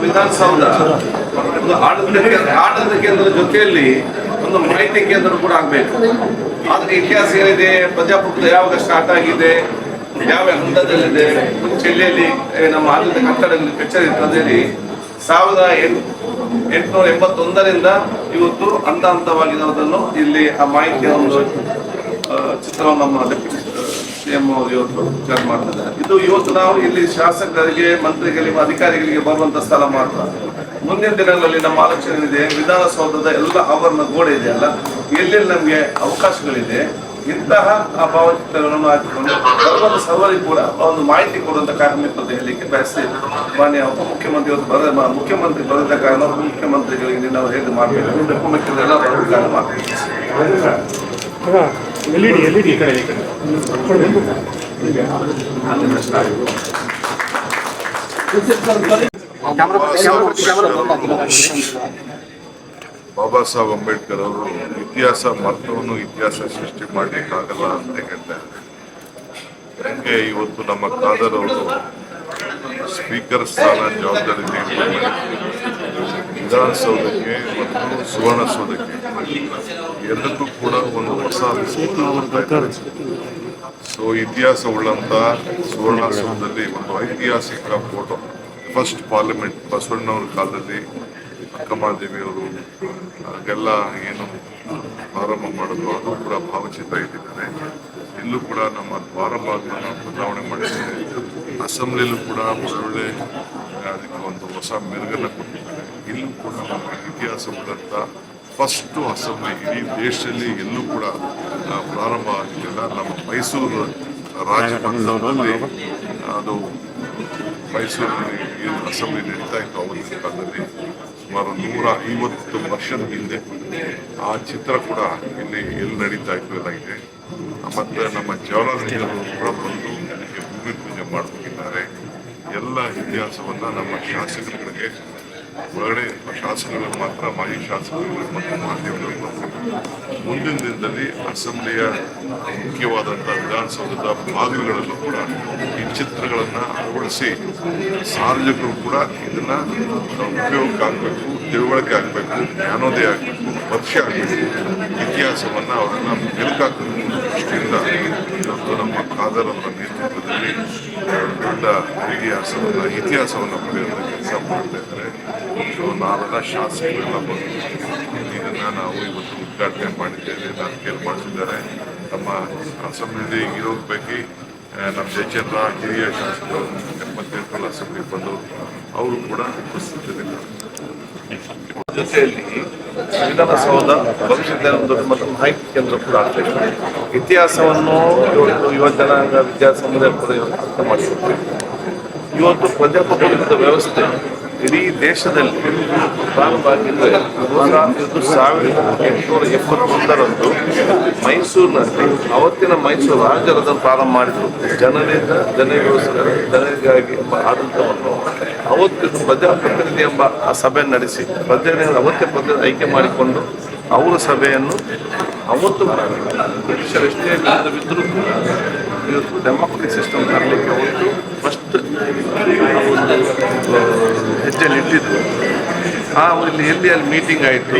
ವಿಧಾನಸೌಧ ಒಂದು ಆಡಳಿತ ಕೇಂದ್ರದ ಜೊತೆಯಲ್ಲಿ ಒಂದು ಮಾಹಿತಿ ಕೇಂದ್ರ ಕೂಡ ಆಗಬೇಕು. ಆದರೆ ಇತಿಹಾಸ ಏನಿದೆ, ಪ್ರಜಾಪ್ರಭುತ್ವ ಯಾವಾಗ ಸ್ಟಾರ್ಟ್ ಆಗಿದೆ, ಯಾವ ಹಂತದಲ್ಲಿದೆ, ಜಿಲ್ಲೆಯಲ್ಲಿ ನಮ್ಮ ಆಡಳಿತ ಕಟ್ಟಡಗಳಲ್ಲಿ ಕಚೇರಿ ಇರ್ತದೆ. 1881ರಿಂದ ಇವತ್ತು ಹಂತ ಹಂತವಾಗಿರೋದನ್ನು ಇಲ್ಲಿ ಆ ಮಾಹಿತಿಯ ಒಂದು ಚಿತ್ರವನ್ನು ನಮ್ಮ ಡೆಪ್ಯೂಟಿ CM ಅವರು ಇವತ್ತು ವಿಚಾರ ಮಾಡ್ತಿದ್ದಾರೆ. ಇದು ಇವತ್ತು ನಾವು ಇಲ್ಲಿ ಶಾಸಕರಿಗೆ, ಮಂತ್ರಿಗಳಿಗೆ, ಅಧಿಕಾರಿಗಳಿಗೆ ಬರುವಂತ ಸ್ಥಳ ಮಾತ್ರ. ಮುಂದಿನ ದಿನಗಳಲ್ಲಿ ನಮ್ಮ ಆಲೋಚನೆ ಇದೆ, ವಿಧಾನಸೌಧದ ಎಲ್ಲ ಆವರಣ ಗೋಡೆ ಇದೆಯಲ್ಲ, ಎಲ್ಲೆಲ್ಲಿ ನಮಗೆ ಅವಕಾಶಗಳಿದೆ ಇಂತಹ ಆ ಭಾವಚಿತ್ರಗಳನ್ನು ಹಾಕಿಕೊಂಡು ಬರುವಂತ ಸರ್ವರಿಗೂ ಕೂಡ ಒಂದು ಮಾಹಿತಿ ಕೊಡುವಂತ ಕಾರ್ಯಕ್ರಮ ಹೇಳಲಿಕ್ಕೆ ಬಯಸಿ ಮಾನ್ಯ ಉಪಮುಖ್ಯಮಂತ್ರಿ ಮುಖ್ಯಮಂತ್ರಿ ಬರೆದ ಕಾರಣ ಮುಖ್ಯಮಂತ್ರಿಗಳಿಗೆ ನಾವು ಹೇಗೆ ಮಾಡಬೇಕು, ಉಪಮುಖ್ಯಮಂತ್ರಿ ಎಲ್ಲ ಬರೋದ ಕಾರಣ ಮಾಡಬೇಕು. ಬಾಬಾ ಸಾಹೇಬ್ ಅಂಬೇಡ್ಕರ್ ಅವರು ಇತಿಹಾಸ ಮರ್ತವನ್ನು ಇತಿಹಾಸ ಸೃಷ್ಟಿ ಮಾಡಲಿಕ್ಕಾಗಲ್ಲ ಅಂತ ಹೇಳ್ತಾರೆ. ಹಂಗೆ ಇವತ್ತು ನಮ್ಮ ಖಾದರ್ ಅವರು ಸ್ಪೀಕರ್ ಸ್ಥಾನ ಜವಾಬ್ದಾರಿ ವಿಧಾನಸೌಧಕ್ಕೆ ಮತ್ತು ಸುವರ್ಣಸೌಧಕ್ಕೆ ಎರಡಕ್ಕೂ ಕೂಡ ಒಂದು ಹೊಸ ಸೊ ಇತಿಹಾಸ ಉಳ್ಳಂತ ಸುವರ್ಣಸೌಧದಲ್ಲಿ ಒಂದು ಐತಿಹಾಸಿಕ ಫೋಟೋ, ಫಸ್ಟ್ ಪಾರ್ಲಿಮೆಂಟ್ ಬಸವಣ್ಣವ್ರ ಕಾಲದಲ್ಲಿ ಅಕ್ಕಮಹಾದೇವಿಯವರು ಹಾಗೆಲ್ಲ ಏನು ಪ್ರಾರಂಭ ಮಾಡಿದ್ರು ಅದು ಕೂಡ ಭಾವಚಿತ್ರ ಇಟ್ಟಿದ್ದಾರೆ. ಇಲ್ಲೂ ಕೂಡ ನಮ್ಮ ದ್ವಾರಪಾಲಕರನ್ನು ಬದಲಾವಣೆ ಮಾಡಿದ್ದಾರೆ. ಅಸೆಂಬ್ಲಿಯಲ್ಲೂ ಕೂಡ ಒಳ್ಳೊಳ್ಳೆ ಅದಕ್ಕೆ ಒಂದು ಹೊಸ ಮೆರುಗನ್ನು ಕೊಟ್ಟಿದ್ದಾರೆ. ಇಲ್ಲೂ ಕೂಡ ನಮ್ಮ ಇತಿಹಾಸ ಉಳ್ಳಂತ ಫಸ್ಟು ಅಸೆಂಬ್ಲಿ ಇಡೀ ದೇಶದಲ್ಲಿ ಎಲ್ಲೂ ಕೂಡ ಪ್ರಾರಂಭ ಆಗಲಿಲ್ಲ. ನಮ್ಮ ಮೈಸೂರು ರಾಜಭವನದಲ್ಲಿ ಅದು ಮೈಸೂರಿನಲ್ಲಿ ಏನು ಅಸೆಂಬ್ಲಿ ನಡೀತಾ ಇತ್ತು ಅವತ್ತಿನ ಕಾಲದಲ್ಲಿ ಸುಮಾರು 150 ವರ್ಷದ ಹಿಂದೆ ಆ ಚಿತ್ರ ಕೂಡ ಎಲ್ಲಿ ನಡೀತಾ ಇತ್ತು ಎಲ್ಲ ಇದೆ. ಮತ್ತು ನಮ್ಮ ಜವಾಹರಲಾಲ್ ನೆಹರು ಕೂಡ ಬಂದು ಇದಕ್ಕೆ ಭೂಮಿ ಪೂಜೆ ಮಾಡಬೇಕಿದ್ದಾರೆ. ಎಲ್ಲ ಇತಿಹಾಸವನ್ನು ನಮ್ಮ ಶಾಸಕರುಗಳಿಗೆ ಒಳಗಡೆ ಶಾಸಕರಿಗೆ ಮಾತ್ರ, ಮಾಜಿ ಶಾಸಕರಿಗೆ ಮತ್ತು ಮಾಧ್ಯಮಗಳಿಗೆ ಮುಂದಿನ ದಿನದಲ್ಲಿ ಅಸೆಂಬ್ಲಿಯ ಮುಖ್ಯವಾದಂಥ ವಿಧಾನಸೌಧದ ಭಾಗಗಳಲ್ಲೂ ಕೂಡ ಈ ಚಿತ್ರಗಳನ್ನು ಅಳವಡಿಸಿ ಸಾರ್ವಜನಿಕರು ಕೂಡ ಇದನ್ನು ಉಪಯೋಗಕ್ಕೆ ಆಗಬೇಕು, ತಿಳುವಳಿಕೆ ಆಗಬೇಕು, ಜ್ಞಾನೋದಯ ಆಗಬೇಕು, ಪರಿಚಯ ಆಗಬೇಕು, ಇತಿಹಾಸವನ್ನು ಅವರನ್ನು ಮೆಲುಕಾಕಬೇಕು ದೃಷ್ಟಿಯಿಂದ ಇವತ್ತು ನಮ್ಮ ಖಾದರ್ ಅವರ ನೇತೃತ್ವದಲ್ಲಿ ದೊಡ್ಡ ಇತಿಹಾಸವನ್ನು ಬರೆಯುವ ಕೆಲಸ ಮಾಡ್ತಾ ಇದ್ದಾರೆ. ಸೊ ನಾವೆಲ್ಲ ಶಾಸಕರೆಲ್ಲ ಬಂದು ಇದನ್ನು ನಾವು ಇವತ್ತು ಉದ್ಘಾಟನೆ ಮಾಡಿದ್ದೇವೆ. ನಾನು ಕೇಳಿ ಮಾಡಿಸಿದ್ದಾರೆ. ನಮ್ಮ ಅಸೆಂಬ್ಲಿ ಇರೋದು ಪೈಕಿ ನಮ್ಮ ಜಯಚಂದ್ರ ಹಿರಿಯ ಶಾಸಕರು 78 ಅಸೆಂಬ್ಲಿ ಬಂದವರು ಅವರು ಕೂಡ ಉಪಸ್ಥಿತರಿದ್ದಾರೆ. ಜೊತೆಯಲ್ಲಿ ವಿಧಾನಸೌಧ ಭವಿಷ್ಯದ ಒಂದು ದೊಡ್ಡ ಮಾಹಿತಿ ಕೇಂದ್ರ ಕೂಡ ಆಗಬೇಕು. ಇತಿಹಾಸವನ್ನು ಯುವ ಜನಾಂಗ ವಿದ್ಯಾಸಮುದಾಯ ಕೂಡ ಅರ್ಥ ಮಾಡಿಕೊಡ್ಬೇಕು. ಇವತ್ತು ಪ್ರಜಾಪ್ರಭುತ್ವದ ವ್ಯವಸ್ಥೆ ಇಡೀ ದೇಶದಲ್ಲಿ ಪ್ರಾರಂಭ ಆಗಿದ್ದರೆ 1871ರಂದು ಮೈಸೂರಿನಲ್ಲಿ ಅವತ್ತಿನ ಮೈಸೂರು ರಾಜರು ಅದನ್ನು ಪ್ರಾರಂಭ ಮಾಡಿದರು. ಜನರಿಗಾಗಿ ಎಂಬ ಆಡಳಿತವನ್ನು ಅವತ್ತು ಪ್ರಜಾಪ್ರತಿನಿಧಿ ಎಂಬ ಆ ಸಭೆಯನ್ನು ನಡೆಸಿ ಅವತ್ತೇ ಪ್ರತಿನಿಧಿ ಆಯ್ಕೆ ಮಾಡಿಕೊಂಡು ಅವರ ಸಭೆಯನ್ನು ಅವತ್ತು ಬ್ರಿಟಿಷರು ಎಷ್ಟೇ ಬಿದ್ದರೂ ಕೂಡ ಇವತ್ತು ಡೆಮಾಕ್ರಟಿಕ್ ಸಿಸ್ಟಮ್ ತರಲಿಕ್ಕೆ ಅವತ್ತು ಫಸ್ಟ್ ಹೆಜ್ಜೆ ಇಟ್ಟಿದ್ರು. ಇಲ್ಲಿ ಅಲ್ಲಿ ಮೀಟಿಂಗ್ ಆಯಿತು.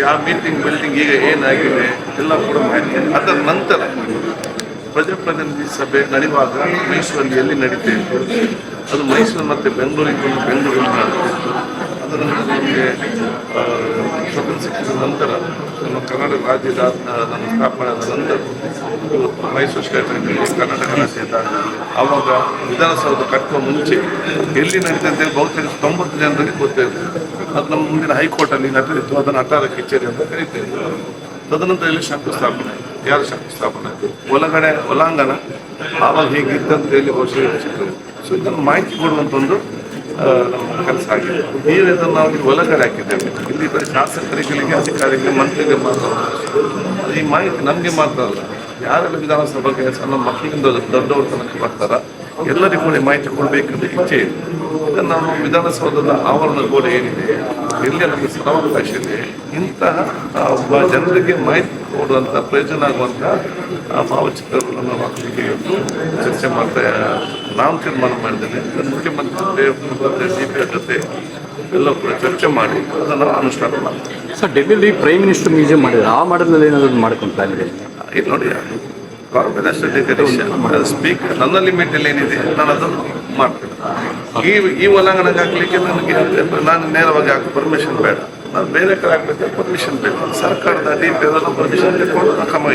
ಆ ಮೀಟಿಂಗ್ ಬಿಲ್ಡಿಂಗ್ ಈಗ ಏನಾಗಿದೆ ಎಲ್ಲ ಕೂಡ ಮಾಹಿತಿ. ಅದರ ನಂತರ ಪ್ರಜಾಪ್ರತಿನಿಧಿ ಸಭೆ ನಡೆಯುವಾಗ ಮೈಸೂರಲ್ಲಿ ಎಲ್ಲಿ ನಡೀತಾ ಇತ್ತು, ಅದು ಮೈಸೂರು ಮತ್ತು ಬೆಂಗಳೂರಿಗೆ ನಡೆದಿತ್ತು. ಅದರ ನಂತರ ನಮಗೆ ಸ್ವತಂತ್ರ ಸಿಕ್ಕಿದ ನಂತರ ನಮ್ಮ ಕರ್ನಾಟಕ ರಾಜ್ಯದ ನಮ್ಮ ಸ್ಥಾಪನೆ ಆದ ನಂತರ ಮೈಸೂರು ಸ್ಟೇಟ್ ಕರ್ನಾಟಕ ರಾಜ್ಯ ಆವಾಗ ವಿಧಾನಸೌಧ ಕಟ್ಟುವ ಮುಂಚೆ ಎಲ್ಲಿ ನಡೀತಾ ಅಂತೇಳಿ ಬಹುತೇಕ 90 ಜನರಿಗೆ ಗೊತ್ತಿದೆ. ಅದು ನಮ್ಮ ಮುಂದಿನ ಹೈಕೋರ್ಟಲ್ಲಿ ನಡೆದಿತ್ತು. ಅದನ್ನು ಅಟಾರ ಕಚೇರಿ ಅಂತ ಕರೀತೇವೆ. ತದನಂತರ ಇಲ್ಲಿ ಶಂಕುಸ್ಥಾಪನೆ, ಯಾರು ಶಂಕುಸ್ಥಾಪನೆ ಒಳಾಂಗಣ ಆವಾಗ ಹೇಗಿದ್ದಂತೇಳಿ ಬಹುಶಃ ರಚಿಸಿದ್ರು. ಸೊ ಇದನ್ನು ಮಾಹಿತಿ ಕೊಡುವಂಥ ಒಂದು ನಮ್ಮ ಕೆಲಸ ಆಗಿದೆ. ಈಗ ಇದನ್ನು ನಾವು ಒಳಗಡೆ ಹಾಕಿದ್ದೇವೆ. ಇಲ್ಲಿ ಬರೀ ಶಾಸಕರಿಗೆ, ಅಧಿಕಾರಿಗಳಿಗೆ, ಮಂತ್ರಿಗೆ ಮಾತ್ರ ಈ ಮಾಹಿತಿ ನಮಗೆ ಮಾತ್ರ ಅಲ್ಲ, ಯಾರೆಲ್ಲ ವಿಧಾನಸಭೆ ಬಗ್ಗೆ ಸಣ್ಣ ಮಕ್ಕಳಿಂದ ದೊಡ್ಡವ್ರ ತನಕ ಬರ್ತಾರ ಎಲ್ಲರಿಗೂ ಕೂಡ ಮಾಹಿತಿ ಕೊಡಬೇಕಂತ ಇಚ್ಛೆ ಇದೆ. ಇದನ್ನು ನಾವು ವಿಧಾನಸೌಧದ ಆವರಣ ಗೋಡೆ ಏನಿದೆ, ಎಲ್ಲಿ ನಮಗೆ ಸ್ಥಳಾವಕಾಶ ಇದೆ, ಇಂತಹ ಒಬ್ಬ ಜನರಿಗೆ ಮಾಹಿತಿ ಕೊಡುವಂಥ ಪ್ರಯೋಜನ ಆಗುವಂಥ ಭಾವಚಿತ್ರಗಳನ್ನು ನಾವು ಚರ್ಚೆ ಮಾಡ್ತಾ ನಾನು ತೀರ್ಮಾನ ಮಾಡಿದ್ದೇನೆ ಮುಖ್ಯಮಂತ್ರಿ ಜೊತೆ DPR ಜೊತೆ ಎಲ್ಲ ಕೂಡ ಚರ್ಚೆ ಮಾಡಿ ಅದನ್ನು ಅನುಷ್ಠಾನ ಮಾಡ್ತೀನಿ. ಸರ್ ಡೆಲ್ಲಿಲಿ ಪ್ರೈಮ್ ಮಿನಿಸ್ಟರ್ ಮ್ಯೂಸಿಯಂ ಮಾಡಿದ್ದಾರೆ, ಆ ಮಾಡಲ್ನಲ್ಲಿ ಏನಾದರೂ ಮಾಡ್ಕೊಂಡು ಪ್ಲಾನ್ ಇದೆ? ಇದು ನೋಡಿ ಕಾನ್ಫಿಡೆನ್ಸ್ ಸ್ಪೀಕರ್ ನನ್ನ ಲಿಮಿಟಲ್ಲಿ ಏನಿದೆ ನಾನು ಅದನ್ನು ಮಾಡ್ತೇನೆ. ಈ ಒಳಾಂಗಣಕ್ಕೆ ಹಾಕ್ಲಿಕ್ಕೆ ನನಗೆ ನಾನು ನೇರವಾಗಿ ಹಾಕಿ ಪರ್ಮಿಷನ್ ಬೇಡ, ನಾನು ಬೇರೆ ಕಡೆ ಹಾಕ್ಲಿಕ್ಕೆ ಪರ್ಮಿಷನ್ ಬೇಕು. ಸರ್ಕಾರದ DPR ಪರ್ಮಿಷನ್ ತೆಗೆದುಕೊಂಡು ನಾನು ಕ್ರಮ